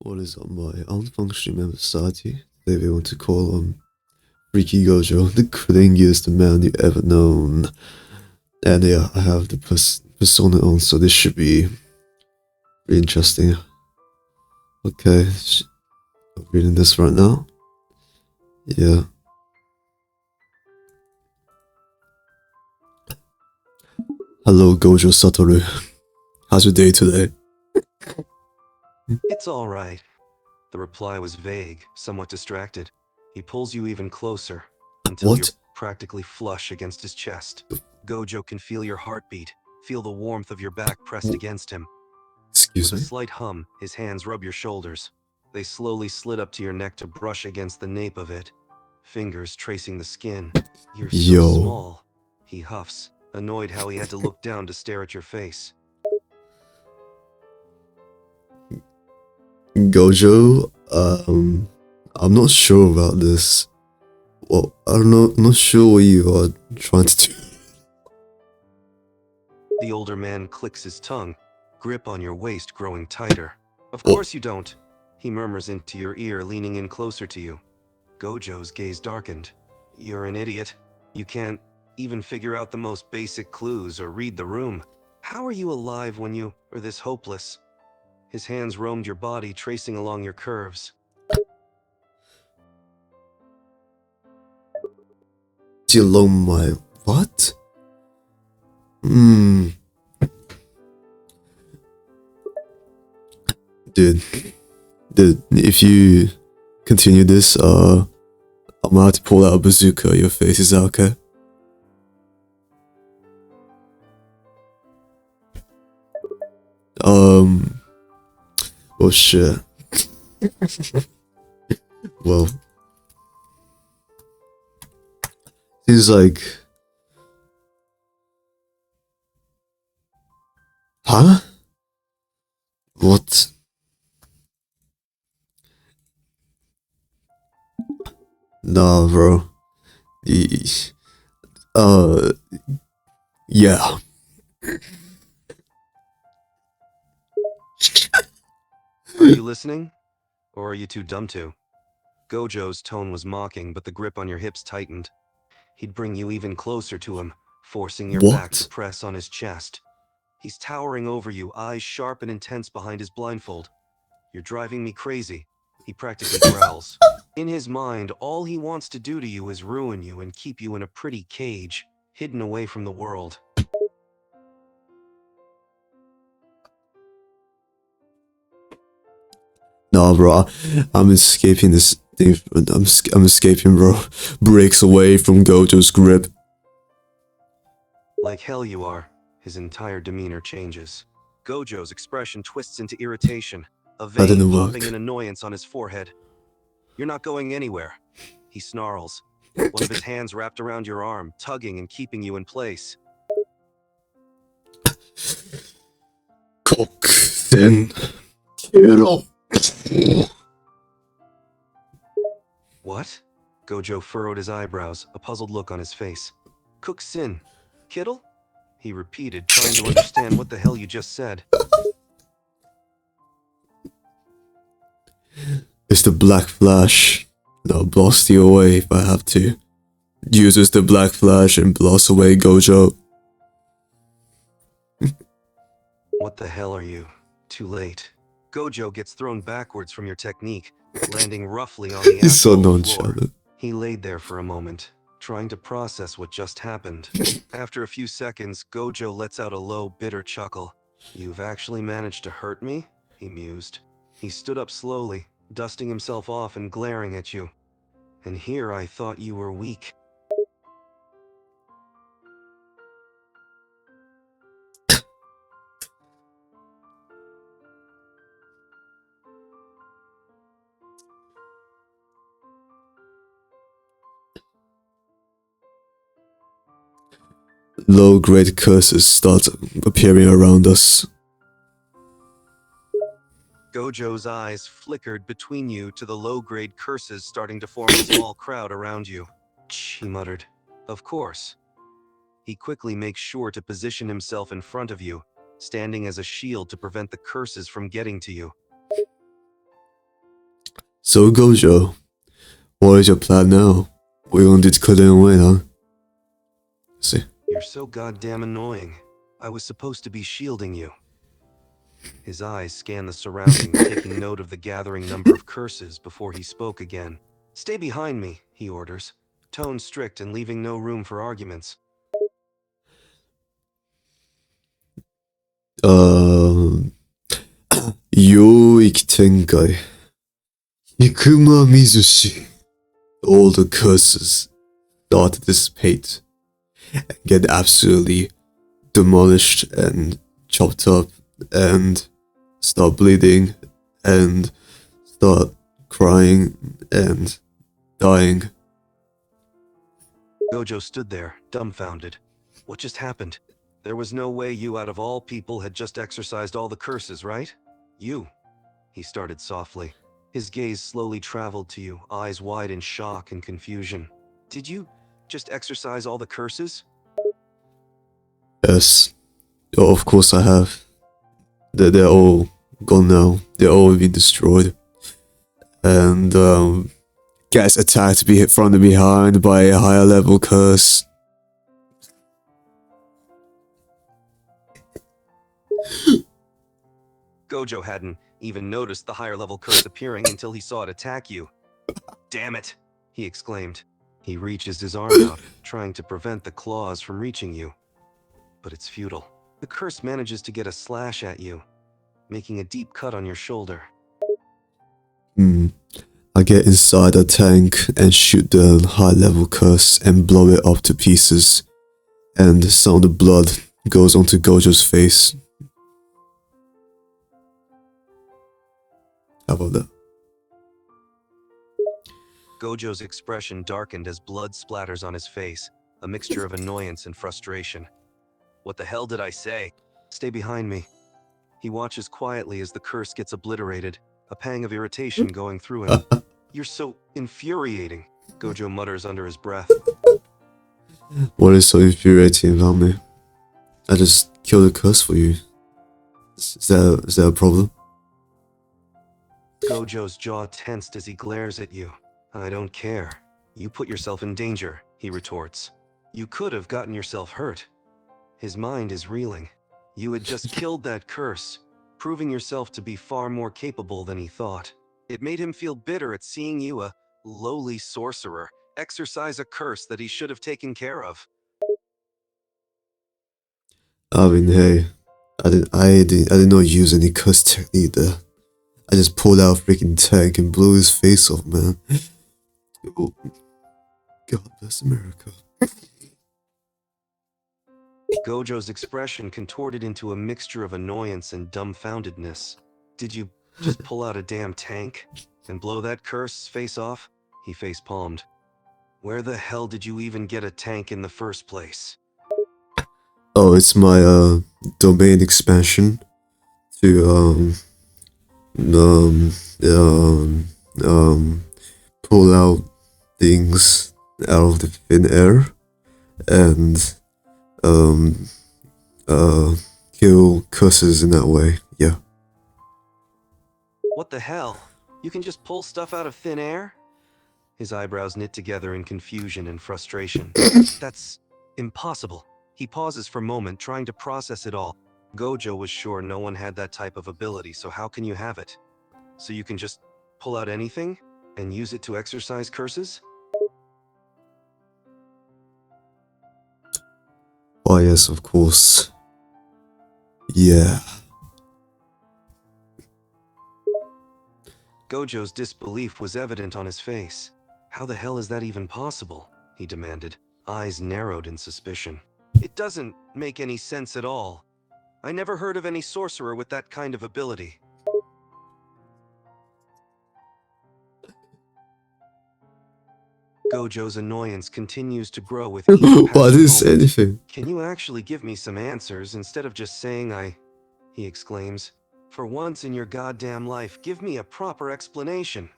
What is on my unfunctioning member society? Today we want to call on Freaky Gojo, the clingiest man you ever known. And yeah, I have the persona on, so this should be pretty interesting. Okay, I'm reading this right now. Yeah. Hello, Gojo Satoru. How's your day today? It's all right. The reply was vague, somewhat distracted. He pulls you even closer, until you're What? practically flush against his chest. Gojo can feel your heartbeat, feel the warmth of your back pressed against him. Excuse With a me? slight hum, his hands rub your shoulders. They slowly slid up to your neck to brush against the nape of it, fingers tracing the skin. You're so Yo. small. He huffs, annoyed how he had to look down to stare at your face. Gojo, I'm not sure about this. Well, I'm not sure what you are trying to do. The older man clicks his tongue, grip on your waist growing tighter. Of Oh, course you don't, he murmurs into your ear, leaning in closer to you. Gojo's gaze darkened. You're an idiot. You can't even figure out the most basic clues or read the room. How are you alive when you are this hopeless? His hands roamed your body, tracing along your curves. along my what? Hmm, dude, if you continue this, I'm gonna have to pull out a bazooka at your face. Is that okay? Um, oh shit. Well, seems like, huh? What? Nah, bro. E- Uh, yeah. Are you listening? Or are you too dumb to? Gojo's tone was mocking, but the grip on your hips tightened. He'd bring you even closer to him, forcing your back to What? press on his chest. He's towering over you, eyes sharp and intense behind his blindfold. You're driving me crazy, he practically growls. In his mind, all he wants to do to you is ruin you and keep you in a pretty cage, hidden away from the world. Nah, bro. I'm escaping this thing. I'm escaping, bro. Breaks away from Gojo's grip. Like hell you are. His entire demeanor changes. Gojo's expression twists into irritation, a That vein didn't popping in work. annoyance on his forehead. You're not going anywhere, he snarls, one of his hands wrapped around your arm, tugging and keeping you in place. Cock thin. Kittle. What? Gojo furrowed his eyebrows, a puzzled look on his face. Cook Sin. Kittle? He repeated, trying to understand what the hell you just said. It's the Black Flash. I'll blast you away if I have to. Uses the Black Flash and blasts away Gojo. What the hell are you? Too late. Gojo gets thrown backwards from your technique, landing roughly on the He's so asphalt floor. nonchalant. He laid there for a moment, trying to process what just happened. After a few seconds, Gojo lets out a low, bitter chuckle. You've actually managed to hurt me? He mused. He stood up slowly, dusting himself off and glaring at you. And here I thought you were weak. Low-grade curses start appearing around us. Gojo's eyes flickered between you to the low-grade curses starting to form a small crowd around you. Shh, he muttered. Of course. He quickly makes sure to position himself in front of you, standing as a shield to prevent the curses from getting to you. So Gojo, what is your plan now? We gonna do cut and wait, huh? See. You're so goddamn annoying. I was supposed to be shielding you. His eyes scanned the surroundings, taking note of the gathering number of curses before he spoke again. Stay behind me, he orders, tone strict and leaving no room for arguments. 領域展開。肉まみ寿司。All the curses start to dissipate and get absolutely demolished and chopped up and start bleeding and start crying and dying. Gojo stood there, dumbfounded. What just happened? There was no way you, out of all people, had just exorcised all the curses, right? You. He started softly. His gaze slowly traveled to you, eyes wide in shock and confusion. Did you just exorcise all the curses? Yes. Oh, of course I have. They're all gone now. They're all been destroyed. And, gets attacked from the behind by a higher level curse. Gojo hadn't even noticed the higher level curse appearing until he saw it attack you. Damn it, he exclaimed. He reaches his arm out, trying to prevent the claws from reaching you. But it's futile. The curse manages to get a slash at you, making a deep cut on your shoulder. I get inside a tank and shoot the high level curse and blow it up to pieces. And some of the blood goes onto Gojo's face. How about that? Gojo's expression darkened as blood splatters on his face, a mixture of annoyance and frustration. What the hell did I say? Stay behind me. He watches quietly as the curse gets obliterated, a pang of irritation going through him. You're so infuriating, Gojo mutters under his breath. What is so infuriating about me? I just killed the curse for you. Is that a problem? Gojo's jaw tensed as he glares at you. I don't care. You put yourself in danger, he retorts. You could have gotten yourself hurt. His mind is reeling. You had just killed that curse, proving yourself to be far more capable than he thought. It made him feel bitter at seeing you, a lowly sorcerer, exercise a curse that he should have taken care of. I mean, hey, I did not use any curse technique there. I just pulled out a freaking tank and blew his face off, man. Oh, God bless America. Gojo's expression contorted into a mixture of annoyance and dumbfoundedness. Did you just pull out a damn tank and blow that curse's face off? He face-palmed. Where the hell did you even get a tank in the first place? Oh, it's my domain expansion to pull out things out of the thin air and kill curses in that way. Yeah. What the hell? You can just pull stuff out of thin air? His eyebrows knit together in confusion and frustration. That's impossible. He pauses for a moment, trying to process it all. Gojo was sure no one had that type of ability, so how can you have it? So you can just pull out anything and use it to exorcise curses? Oh yes, of course. Yeah. Gojo's disbelief was evident on his face. How the hell is that even possible? He demanded, eyes narrowed in suspicion. It doesn't make any sense at all. I never heard of any sorcerer with that kind of ability. Gojo's annoyance continues to grow with each Well, I passing didn't say moment. anything. Can you actually give me some answers instead of just saying he exclaims. For once in your goddamn life, give me a proper explanation.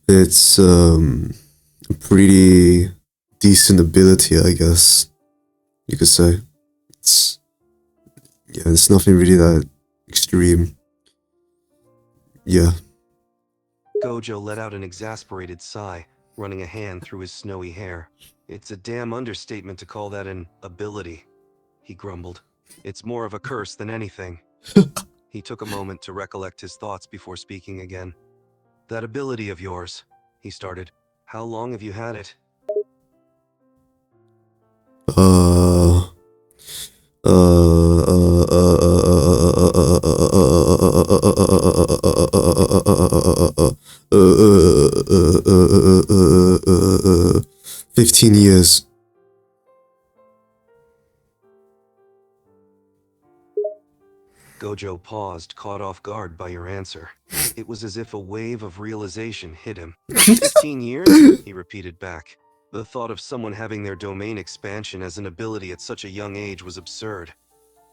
It's a pretty decent ability, I guess you could say. It's nothing really that dream. Yeah. Gojo let out an exasperated sigh, running a hand through his snowy hair. It's a damn understatement to call that an ability, he grumbled. It's more of a curse than anything. He took a moment to recollect his thoughts before speaking again. That ability of yours, he started. How long have you had it? 15 years. Gojo paused, caught off guard by your answer. It was as if a wave of realization hit him. 15 years? He repeated back. The thought of someone having their domain expansion as an ability at such a young age was absurd.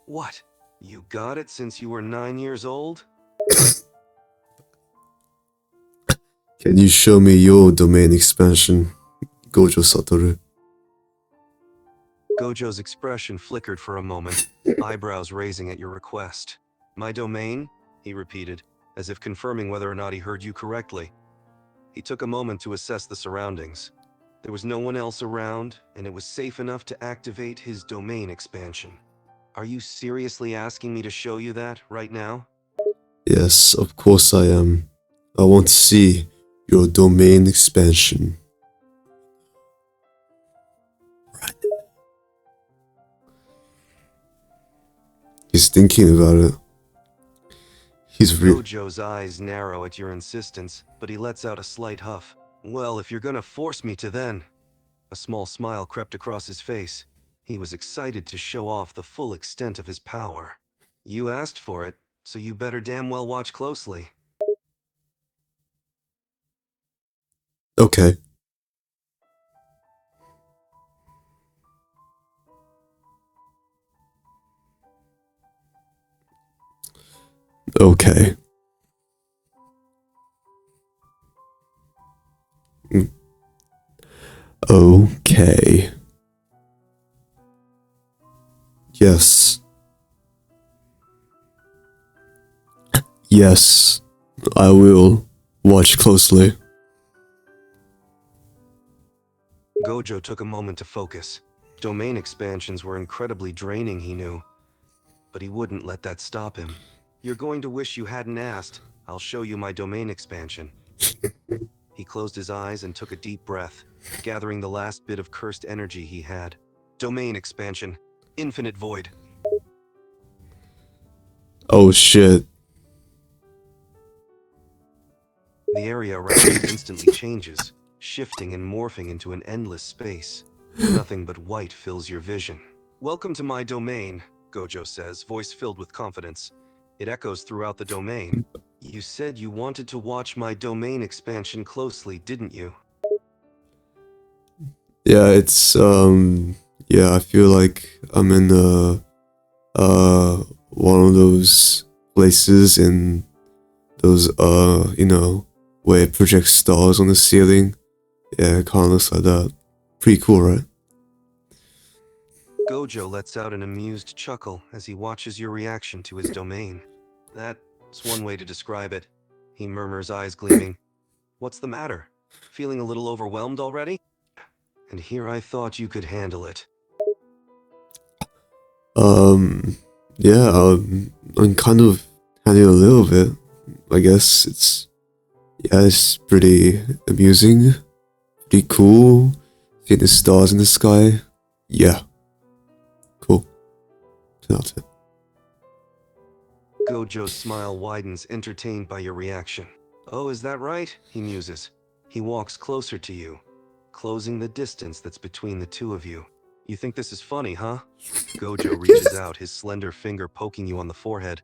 What? You got it since you were 9 years old? Can you show me your domain expansion, Gojo Satoru? Gojo's expression flickered for a moment, eyebrows raising at your request. My domain? He repeated, as if confirming whether or not he heard you correctly. He took a moment to assess the surroundings. There was no one else around, and it was safe enough to activate his domain expansion. Are you seriously asking me to show you that right now? Yes, of course I am. I want to see your domain expansion. Right. He's thinking about it. Gojo's eyes narrow at your insistence, but he lets out a slight huff. Well, if you're gonna force me to then. A small smile crept across his face. He was excited to show off the full extent of his power. You asked for it, so you better damn well watch closely. Okay. Okay. Okay. Yes. Yes, I will watch closely. Gojo took a moment to focus. Domain expansions were incredibly draining, he knew. But he wouldn't let that stop him. You're going to wish you hadn't asked. I'll show you my domain expansion. He closed his eyes and took a deep breath, gathering the last bit of cursed energy he had. Domain expansion. Infinite void. Oh shit. The area around you instantly changes, shifting and morphing into an endless space. Nothing but white fills your vision. Welcome to my domain, Gojo says, voice filled with confidence. It echoes throughout the domain. You said you wanted to watch my domain expansion closely, didn't you? Yeah, it's yeah, I feel like I'm in one of those places in those you know, where it projects stars on the ceiling. Yeah, it kinda looks like that. Pretty cool, right? Gojo lets out an amused chuckle as he watches your reaction to his domain. That's one way to describe it. He murmurs, eyes gleaming. What's the matter? Feeling a little overwhelmed already? And here I thought you could handle it. Yeah, I'm kind of handling a little bit. I guess it's pretty amusing, pretty cool. Seeing the stars in the sky. Yeah. Cool. 10 out of 10. Gojo's smile widens, entertained by your reaction. Oh, is that right? He muses. He walks closer to you, closing the distance that's between the two of you. You think this is funny, huh? Gojo reaches out, his slender finger poking you on the forehead.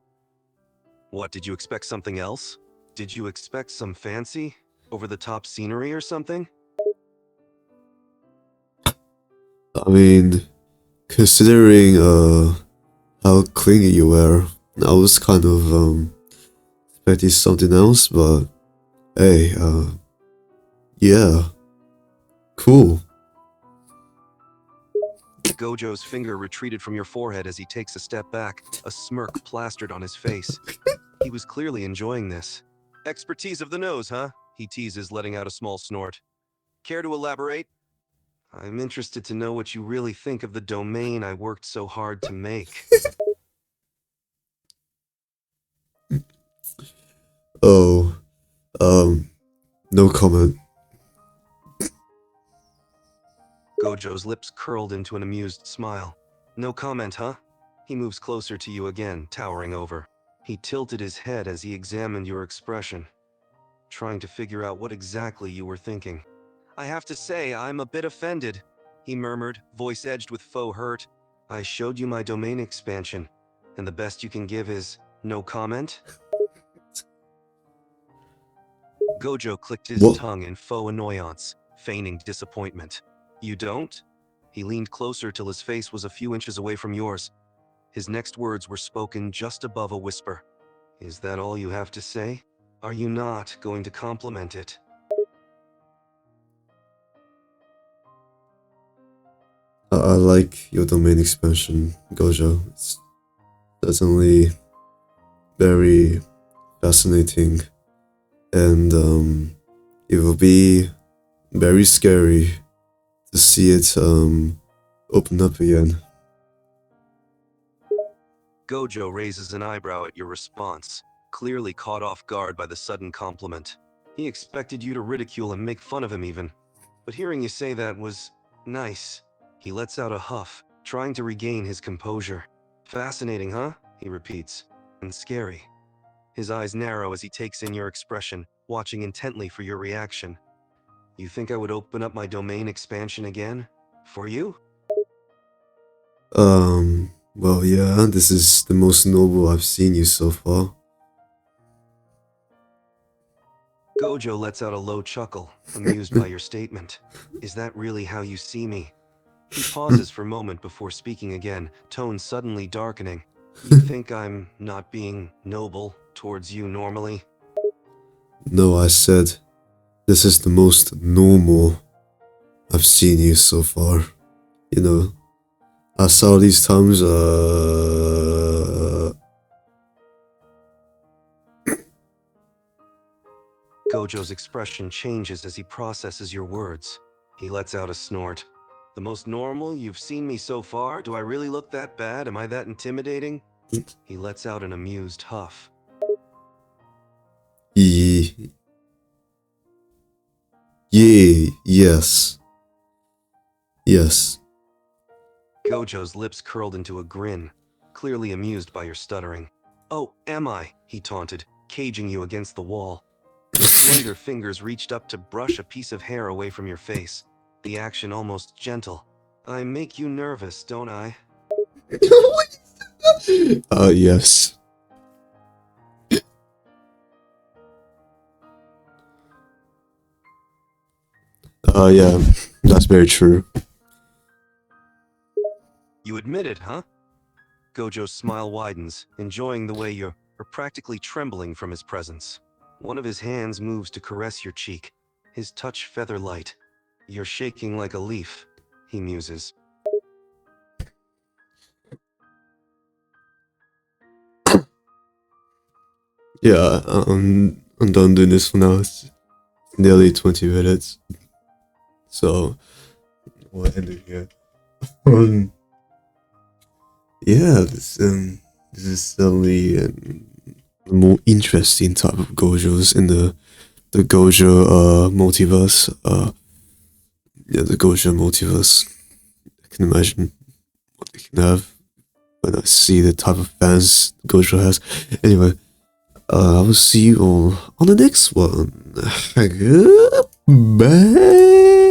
What, did you expect something else? Did you expect some fancy, over-the-top scenery or something? I mean, considering how clingy you were, I was kind of expecting something else, but hey, yeah. Cool. Gojo's finger retreated from your forehead as he takes a step back, a smirk plastered on his face. He was clearly enjoying this. Expertise of the nose, huh? He teases, letting out a small snort. Care to elaborate? I'm interested to know what you really think of the domain I worked so hard to make. Oh, no comment. Gojo's lips curled into an amused smile. No comment, huh? He moves closer to you again, towering over. He tilted his head as he examined your expression, trying to figure out what exactly you were thinking. I have to say, I'm a bit offended, he murmured, voice edged with faux hurt. I showed you my domain expansion, and the best you can give is no comment? Gojo clicked his What? tongue in faux annoyance, feigning disappointment. You don't? He leaned closer till his face was a few inches away from yours. His next words were spoken just above a whisper. Is that all you have to say? Are you not going to compliment it? I like your domain expansion, Gojo. It's certainly very fascinating, and it will be very scary to see it open up again. Gojo raises an eyebrow at your response, clearly caught off guard by the sudden compliment. He expected you to ridicule and make fun of him even. But hearing you say that was nice. He lets out a huff, trying to regain his composure. Fascinating, huh? He repeats. And scary. His eyes narrow as he takes in your expression, watching intently for your reaction. You think I would open up my domain expansion again? For you? Well, yeah, this is the most noble I've seen you so far. Gojo lets out a low chuckle, amused by your statement. Is that really how you see me? He pauses for a moment before speaking again, tone suddenly darkening. You think I'm not being noble towards you normally? No, I said, this is the most normal I've seen you so far. You know, I saw these times, Gojo's expression changes as he processes your words. He lets out a snort. The most normal you've seen me so far? Do I really look that bad? Am I that intimidating? He lets out an amused huff. Yes. Yes. Gojo's lips curled into a grin, clearly amused by your stuttering. Oh, am I? He taunted, caging you against the wall. His slender fingers reached up to brush a piece of hair away from your face, the action almost gentle. I make you nervous, don't I? Yes. Yeah, that's very true. You admit it, huh? Gojo's smile widens, enjoying the way you're practically trembling from his presence. One of his hands moves to caress your cheek, his touch feather light. You're shaking like a leaf, he muses. Yeah, I'm done doing this for now. It's nearly 20 minutes. So, we'll end it here. Yeah, this is certainly a more interesting type of Gojos in the Gojo multiverse. Yeah, the Gojo multiverse. I can imagine what they can have when I see the type of fans Gojo has. Anyway, I will see you all on the next one. Goodbye.